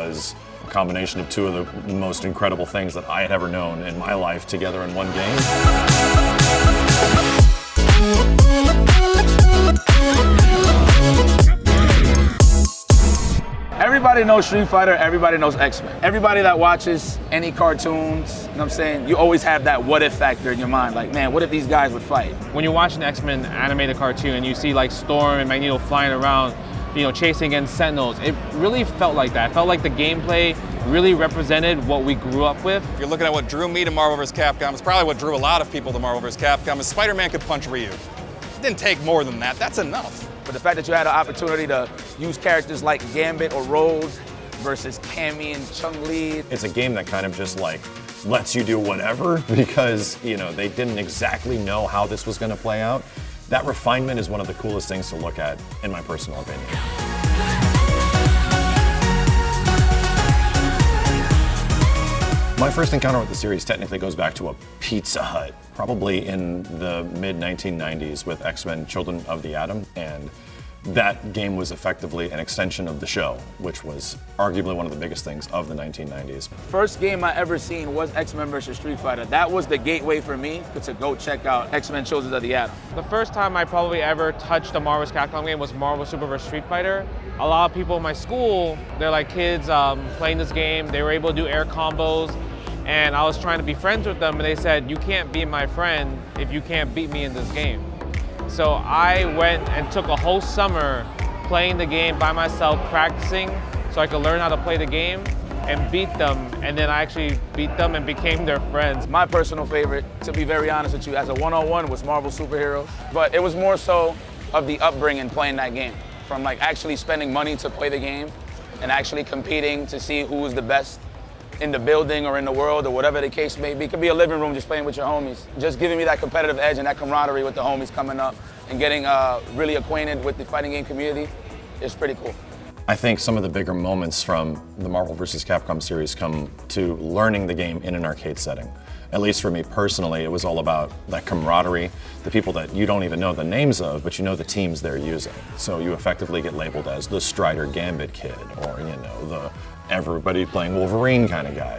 was a combination of two of the most incredible things that I had ever known in my life together in one game. Everybody knows Street Fighter, everybody knows X-Men. Everybody that watches any cartoons, you know what I'm saying, you always have that what if factor in your mind. Like, man, what if these guys would fight? When you're watching X-Men animated cartoon and you see like Storm and Magneto flying around, you know, chasing against Sentinels, it really felt like that. It felt like the gameplay really represented what we grew up with. If you're looking at what drew me to Marvel vs. Capcom, it's probably what drew a lot of people to Marvel vs. Capcom, is Spider-Man could punch Ryu. It didn't take more than that, that's enough. But the fact that you had an opportunity to use characters like Gambit or Rhodes versus Cammy and Chun-Li. It's a game that kind of just like lets you do whatever because, you know, they didn't exactly know how this was going to play out. That refinement is one of the coolest things to look at, in my personal opinion. My first encounter with the series technically goes back to a Pizza Hut, probably in the mid-1990s with X-Men Children of the Atom, and that game was effectively an extension of the show, which was arguably one of the biggest things of the 1990s. First game I ever seen was X-Men vs. Street Fighter. That was the gateway for me to go check out X-Men Children of the Atom. The first time I probably ever touched a Marvel vs. Capcom game was Marvel Super vs. Street Fighter. A lot of people in my school, they're like kids playing this game. They were able to do air combos, and I was trying to be friends with them, and they said, you can't be my friend if you can't beat me in this game. So I went and took a whole summer playing the game by myself, practicing, so I could learn how to play the game and beat them, and then I actually beat them and became their friends. My personal favorite, to be very honest with you, as a one-on-one was Marvel Superheroes, but it was more so of the upbringing playing that game, from like actually spending money to play the game and actually competing to see who was the best in the building or in the world or whatever the case may be. It could be a living room just playing with your homies. Just giving me that competitive edge and that camaraderie with the homies coming up and getting really acquainted with the fighting game community is pretty cool. I think some of the bigger moments from the Marvel vs. Capcom series come to learning the game in an arcade setting. At least for me personally, it was all about that camaraderie, the people that you don't even know the names of, but you know the teams they're using. So you effectively get labeled as the Strider Gambit kid, or you know, the everybody playing Wolverine kind of guy.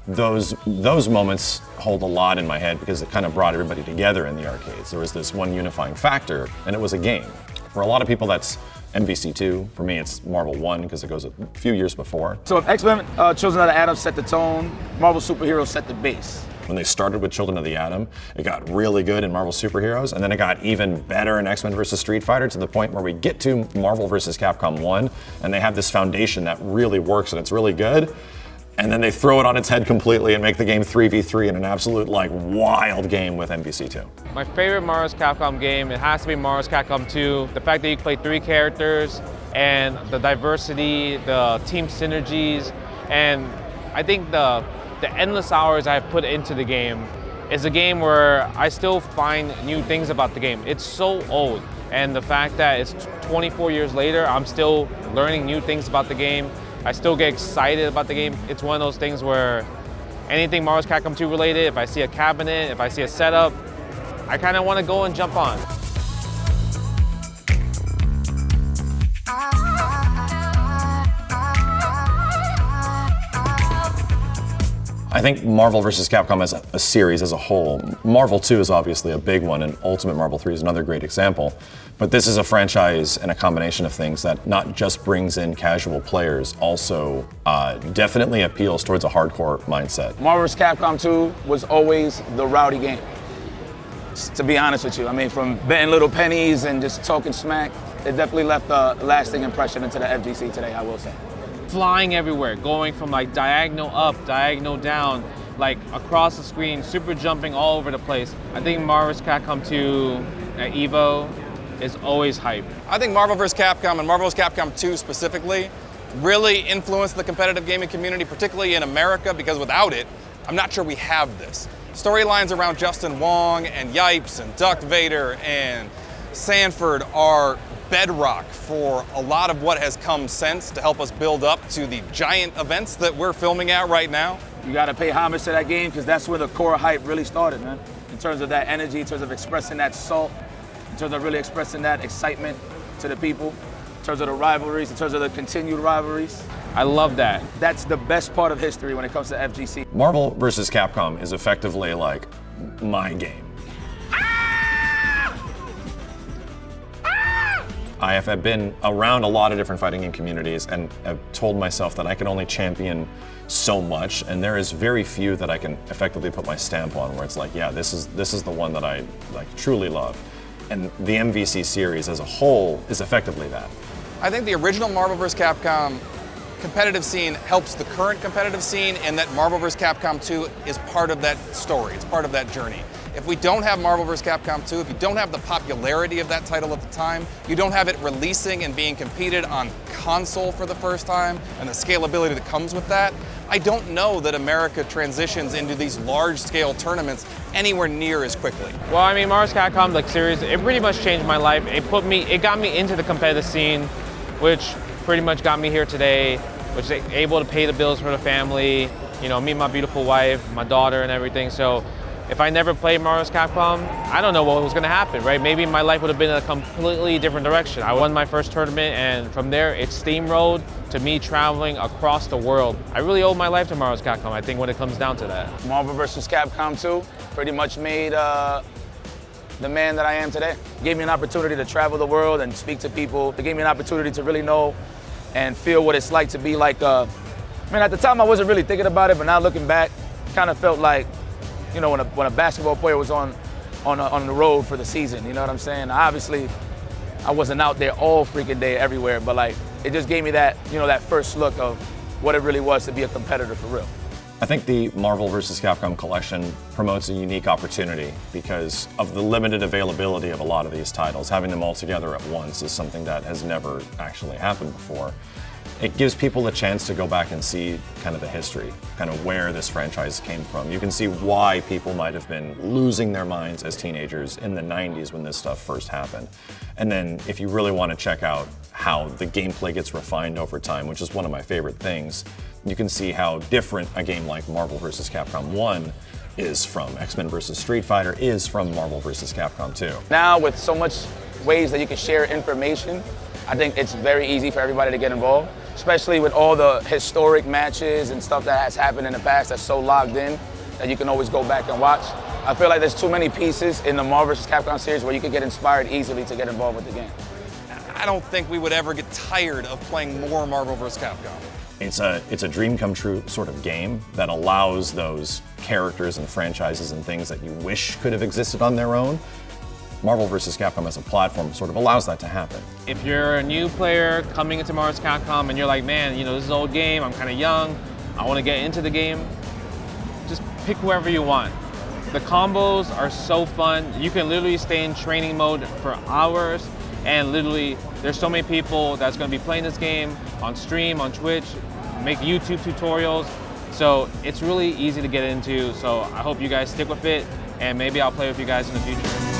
Those moments hold a lot in my head because it kind of brought everybody together in the arcades. There was this one unifying factor, and it was a game. For a lot of people, that's MVC2. For me, it's Marvel 1 because it goes a few years before. So if X-Men Children of the Atom set the tone, Marvel Superheroes set the base. When they started with Children of the Atom, it got really good in Marvel Superheroes, and then it got even better in X-Men vs. Street Fighter to the point where we get to Marvel vs. Capcom 1, and they have this foundation that really works and it's really good, and then they throw it on its head completely and make the game 3v3 in an absolute like wild game with MVC2. My favorite Marvel vs. Capcom game, it has to be Marvel vs. Capcom 2. The fact that you can play 3 characters and the diversity, the team synergies, and I think the endless hours I've put into the game is a game where I still find new things about the game. It's so old, and the fact that it's 24 years later, I'm still learning new things about the game. I still get excited about the game. It's one of those things where anything Marvel vs. Capcom 2 related, if I see a cabinet, if I see a setup, I kind of want to go and jump on. I think Marvel vs. Capcom as a series as a whole, Marvel 2 is obviously a big one, and Ultimate Marvel 3 is another great example. But this is a franchise and a combination of things that not just brings in casual players, also definitely appeals towards a hardcore mindset. Marvel vs. Capcom 2 was always the rowdy game, to be honest with you. I mean, from betting little pennies and just talking smack, it definitely left a lasting impression into the FGC today, I will say. Flying everywhere, going from like diagonal up, diagonal down, like across the screen, super jumping all over the place. I think Marvel vs. Capcom 2 at EVO is always hype. I think Marvel vs. Capcom and Marvel vs. Capcom 2 specifically really influenced the competitive gaming community, particularly in America, because without it, I'm not sure we have this. Storylines around Justin Wong and Yipes and Duck Vader and Sanford are bedrock for a lot of what has come since to help us build up to the giant events that we're filming at right now. You gotta pay homage to that game because that's where the core hype really started, man. In terms of that energy, in terms of expressing that salt, in terms of really expressing that excitement to the people, in terms of the rivalries, in terms of the continued rivalries. I love that. That's the best part of history when it comes to FGC. Marvel vs. Capcom is effectively like my game. I have been around a lot of different fighting game communities and have told myself that I can only champion so much, and there is very few that I can effectively put my stamp on where it's like, yeah, this is the one that I like truly love. And the MVC series as a whole is effectively that. I think the original Marvel vs. Capcom competitive scene helps the current competitive scene, and that Marvel vs. Capcom 2 is part of that story, it's part of that journey. If we don't have Marvel vs. Capcom 2, if you don't have the popularity of that title at the time, you don't have it releasing and being competed on console for the first time, and the scalability that comes with that, I don't know that America transitions into these large-scale tournaments anywhere near as quickly. Well, I mean, Marvel vs. Capcom, like series, it pretty much changed my life. It got me into the competitive scene, which pretty much got me here today, which is able to pay the bills for the family, you know, meet my beautiful wife, my daughter and everything. So if I never played Marvel vs. Capcom, I don't know what was gonna happen, right? Maybe my life would have been in a completely different direction. I won my first tournament, and from there, it steamrolled to me traveling across the world. I really owe my life to Marvel vs. Capcom, I think, when it comes down to that. Marvel vs. Capcom 2 pretty much made the man that I am today. It gave me an opportunity to travel the world and speak to people. It gave me an opportunity to really know and feel what it's like to be like, I mean, at the time I wasn't really thinking about it, but now looking back, kind of felt like, you know, when a basketball player was on the road for the season, you know what I'm saying? Obviously, I wasn't out there all freaking day everywhere, but like, it just gave me that, you know, that first look of what it really was to be a competitor for real. I think the Marvel vs. Capcom collection promotes a unique opportunity because of the limited availability of a lot of these titles. Having them all together at once is something that has never actually happened before. It gives people a chance to go back and see kind of the history, kind of where this franchise came from. You can see why people might have been losing their minds as teenagers in the 90s when this stuff first happened. And then if you really want to check out how the gameplay gets refined over time, which is one of my favorite things, you can see how different a game like Marvel vs. Capcom 1 is from X-Men vs. Street Fighter is from Marvel vs. Capcom 2. Now with so much ways that you can share information, I think it's very easy for everybody to get involved, especially with all the historic matches and stuff that has happened in the past that's so logged in that you can always go back and watch. I feel like there's too many pieces in the Marvel vs. Capcom series where you can get inspired easily to get involved with the game. I don't think we would ever get tired of playing more Marvel vs. Capcom. It's a dream come true sort of game that allows those characters and franchises and things that you wish could have existed on their own. Marvel vs. Capcom as a platform sort of allows that to happen. If you're a new player coming into Marvel vs. Capcom and you're like, man, you know, this is an old game, I'm kind of young, I want to get into the game, just pick whoever you want. The combos are so fun. You can literally stay in training mode for hours, and literally there's so many people that's going to be playing this game on stream, on Twitch, make YouTube tutorials. So it's really easy to get into. So I hope you guys stick with it, and maybe I'll play with you guys in the future.